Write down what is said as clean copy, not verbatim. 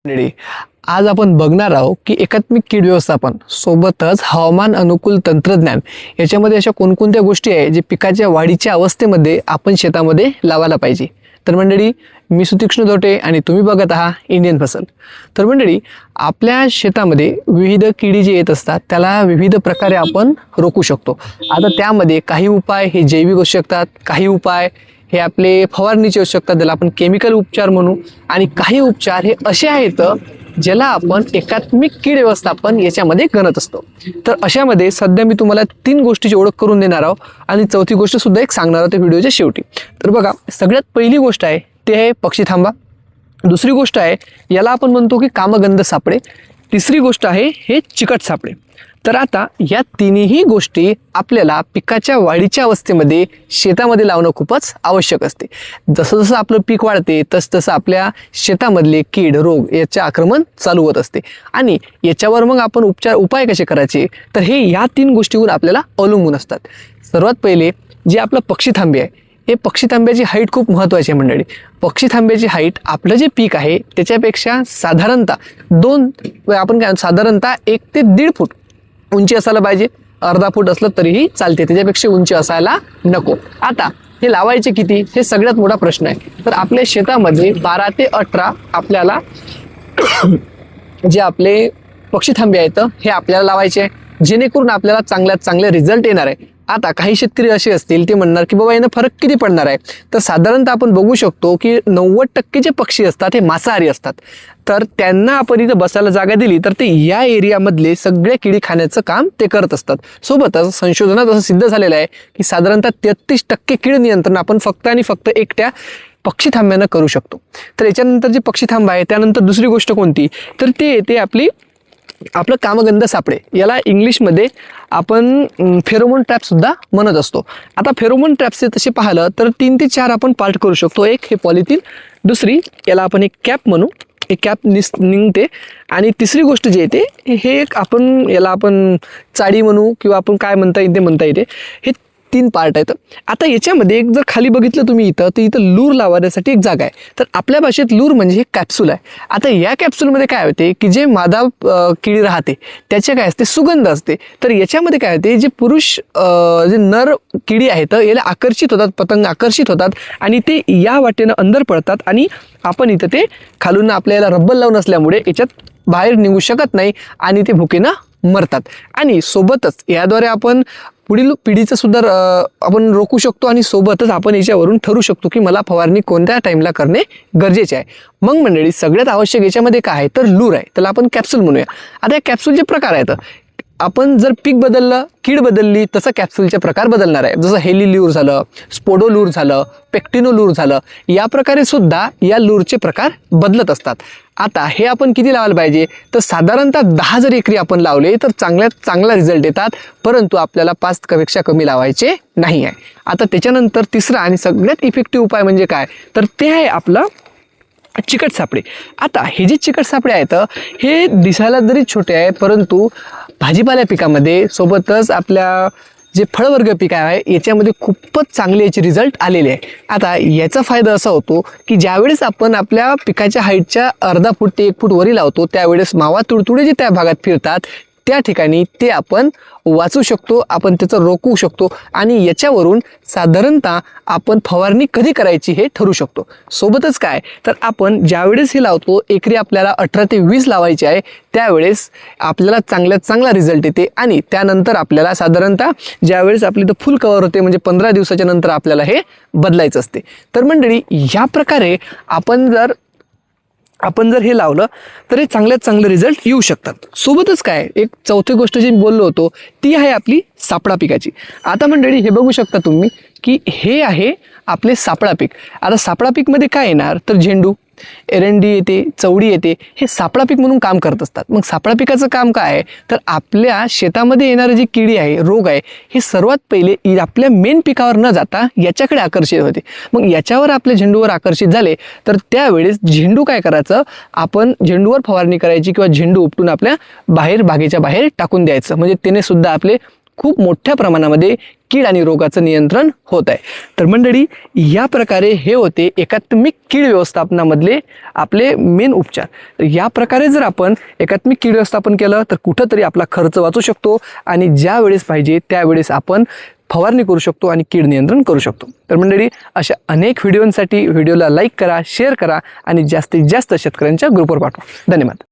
मंडळी, आज आपण बघणार आहोत की एकात्मिक कीड व्यवस्थापन सोबतच हवामान अनुकूल तंत्रज्ञान याच्यामध्ये अशा कोणकोणत्या गोष्टी आहे जे पिकाच्या वाढीच्या अवस्थेमध्ये आपण शेतामध्ये लावायला पाहिजे। तर मंडळी, मी सुतीक्ष्ण धोटे आणि तुम्ही बघत आहात इंडियन फसल। तर मंडळी, आपल्या शेतामध्ये विविध किडी जे येत असतात त्याला विविध प्रकारे आपण रोखू शकतो। आता त्यामध्ये काही उपाय हे जैविक असू शकतात, काही उपाय हे आपले फवारणीचे असू शकतात, ज्याला आपण केमिकल उपचार म्हणू, आणि काही उपचार हे असे आहेत ज्याला आपण एकात्मिक कीड व्यवस्थापन याच्यामध्ये गणत असतो। तर अशामध्ये सध्या मी तुम्हाला 3 गोष्टीची ओळख करून देणार आहोत आणि चौथी गोष्ट सुद्धा एक सांगणार आहोत व्हिडिओच्या शेवटी। तर बघा, सगळ्यात पहिली गोष्ट आहे ते आहे पक्षी थांबा। दुसरी गोष्ट आहे याला आपण म्हणतो की कामगंध सापळे। तिसरी गोष्ट आहे हे चिकट सापळे। तर आता या तिन्ही गोष्टी आपल्याला पिकाच्या वाढीच्या अवस्थेमध्ये शेतामध्ये लावणं खूपच आवश्यक असते। जसं जसं आपलं पीक वाढते तसं आपल्या शेतामधले कीड रोग याचे आक्रमण चालू होत असते आणि याच्यावर मग आपण उपाय कसे करायचे, तर हे या 3 गोष्टीवर आपल्याला अवलंबून असतात। सर्वात पहिले जे आपलं पक्षी थांबे आहे, हे पक्षी थांब्याची हाईट खूप महत्त्वाची आहे मंडळी। पक्षी थांब्याची हाईट आपलं जे पीक आहे त्याच्यापेक्षा साधारणतः साधारणतः 1 ते 1.5 फूट उंची असायला पाहिजे। अर्धा फूट असलं तरीही चालते, त्याच्यापेक्षा उंची असायला नको। आता हे लावायचे किती, हे सगळ्यात मोठा प्रश्न आहे। तर आपल्या शेतामध्ये 12 ते 18 आपल्याला जे आपले पक्षी थांबे आहेत हे आपल्याला लावायचे आहे, जेणेकरून आपल्याला चांगल्यात चांगले रिझल्ट येणार आहे। आता काही शेतकरी असे असतील ते म्हणणार की बाबा यानं फरक किती पडणार आहे, तर साधारणतः आपण बघू शकतो की 90% जे पक्षी असतात हे मांसाहारी असतात। तर त्यांना आपण इथं बसायला जागा दिली तर ते या एरियामधले सगळे किडी खाण्याचं काम ते करत असतात। सोबतच संशोधनात असं सिद्ध झालेलं आहे की साधारणतः 33% कीड नियंत्रण आपण फक्त आणि फक्त एकट्या पक्षी थांब्यानं करू शकतो। तर याच्यानंतर जे पक्षी थांबा आहे त्यानंतर दुसरी गोष्ट कोणती, तर ते येते आपलं कामगंध सापळे। याला इंग्लिशमध्ये आपण फेरोमोन ट्रॅप सुद्धा म्हणत असतो। आता फेरोमोन ट्रॅपचे तसे पाहिलं तर 3 ते 4 आपण पार्ट करू शकतो। एक हे पॉलिथिन, दुसरी याला आपण एक कॅप म्हणू, एक कॅप निघते, आणि तिसरी गोष्ट जी येते हे एक याला आपण चाडी म्हणू किंवा आपण काय म्हणता येते हे 3 पार्ट आहेत। आता याच्यामध्ये एक जर खाली बघितलं तुम्ही इथं, तर इथं लूर लावण्यासाठी एक जागा आहे। तर आपल्या भाषेत लूर म्हणजे हे कॅप्सूल आहे। आता या कॅप्सूलमध्ये काय होते की जे मादा किडी राहते त्याचे काय असते, सुगंध असते। तर याच्यामध्ये काय होते, जे पुरुष जे नर किडी आहेत याला आकर्षित होतात, पतंग आकर्षित होतात आणि ते या वाटेनं अंदर पडतात आणि आपण इथं ते खालून आपल्याला रब्बल लावून असल्यामुळे याच्यात बाहेर निघू शकत नाही आणि ते भुकेनं मरतात। आणि सोबतच याद्वारे आपण पुढील पिढीचं सुद्धा आपण रोखू शकतो आणि सोबतच आपण याच्यावरून ठरवू शकतो की मला फवारणी कोणत्या टाईमला करणे गरजेचे आहे। मग मंडळी, सगळ्यात आवश्यक याच्यामध्ये काय आहे, तर लूर आहे, त्याला आपण कॅप्सूल म्हणूया। आता या कॅप्सूलचे प्रकार आहेत, आपण जर पीक बदललं, कीड बदलली, तसं कॅप्सूलचे प्रकार बदलणार आहे। जसं हेली लूर झालं, स्पोडो लूर झालं, पेक्टिनो लूर झालं, या प्रकारे सुद्धा या लूरचे प्रकार बदलत असतात। आता हे आपण किती लावायला पाहिजे, तर साधारणतः 10 जर एकरी आपण लावले तर चांगला रिझल्ट येतात, परंतु आपल्याला 5 पेक्षा कमी लावायचे नाही आहे। आता त्याच्यानंतर तिसरा आणि सगळ्यात इफेक्टिव्ह उपाय म्हणजे काय, तर ते आहे आपलं चिकट सापळे। आता हे जे चिकट सापळे आहेत हे दिसायला जरी छोटे आहे, परंतु भाजीपाला पिकामध्ये सोबतच आपल्या जे फळवर्ग पीक आहे याच्यामध्ये खूपच चांगले याचे रिझल्ट आलेले आहे। आता याचा फायदा असा होतो की ज्यावेळेस आपण आपल्या पिकाच्या हाईटच्या अर्धा फूट ते 1 फूट वरी लावतो त्यावेळेस मावा तुडतुडे जे त्या भागात फिरतात त्या ठिकाणी ते आपण वाचू शकतो, आपण त्याचं रोखू शकतो आणि याच्यावरून साधारणतः आपण फवारणी कधी करायची हे ठरू शकतो। सोबतच काय, तर आपण ज्यावेळेस हे लावतो एकरी आपल्याला 18 ते 20 लावायचे आहे, त्यावेळेस आपल्याला चांगला रिझल्ट येते आणि त्यानंतर आपल्याला साधारणतः ज्यावेळेस आपली तर फुल कव्हर होते म्हणजे 15 दिवसाच्या नंतर आपल्याला हे बदलायचं असते। तर मंडळी, ह्या प्रकारे आपण जर हे लावलं तर हे चांगल्यात चांगले रिझल्ट येऊ शकतात। सोबतच काय, एक चौथी गोष्ट जी मी बोललो होतो ती आहे आपली सापळा पिकाची। आता मंडळी, हे बघू शकता तुम्ही की हे आहे आपले सापळा पीक। आता सापळा पीकमध्ये काय येणार, तर झेंडू, एरंडी येते, चवडी येते, हे सापळा पीक म्हणून काम करत असतात। मग सापळा पिकाचं काम काय आहे, तर आपल्या शेतामध्ये येणारी जी किडी आहे, रोग आहे, हे सर्वात पहिले आपल्या मेन पिकावर न जाता याच्याकडे आकर्षित होते। मग याच्यावर आपल्या झेंडूवर आकर्षित झाले तर त्यावेळेस झेंडू काय करायचं, आपण झेंडूवर फवारणी करायची किंवा झेंडू उपटून आपल्या बाहेर बागेच्या बाहेर टाकून द्यायचं, म्हणजे त्याने सुद्धा आपले खूप मोठ्या प्रमाणामध्ये कीड आणि रोगाचं नियंत्रण होत आहे. तर मंडळी, या प्रकारे हे होते एकात्मिक कीड व्यवस्थापनामधले आपले मेन उपचार. तर या प्रकारे जर आपण एकात्मिक कीड व्यवस्थापन केलं तर कुठंतरी आपला खर्च वाचू शकतो आणि ज्या वेळेस पाहिजे त्यावेळेस आपण फवारणी करू शकतो आणि कीड नियंत्रण करू शकतो. तर मंडळी, अशा अनेक व्हिडिओंसाठी व्हिडिओला लाईक करा, शेअर करा आणि जास्तीत जास्त शेतकऱ्यांच्या ग्रुपवर पाठवा. धन्यवाद.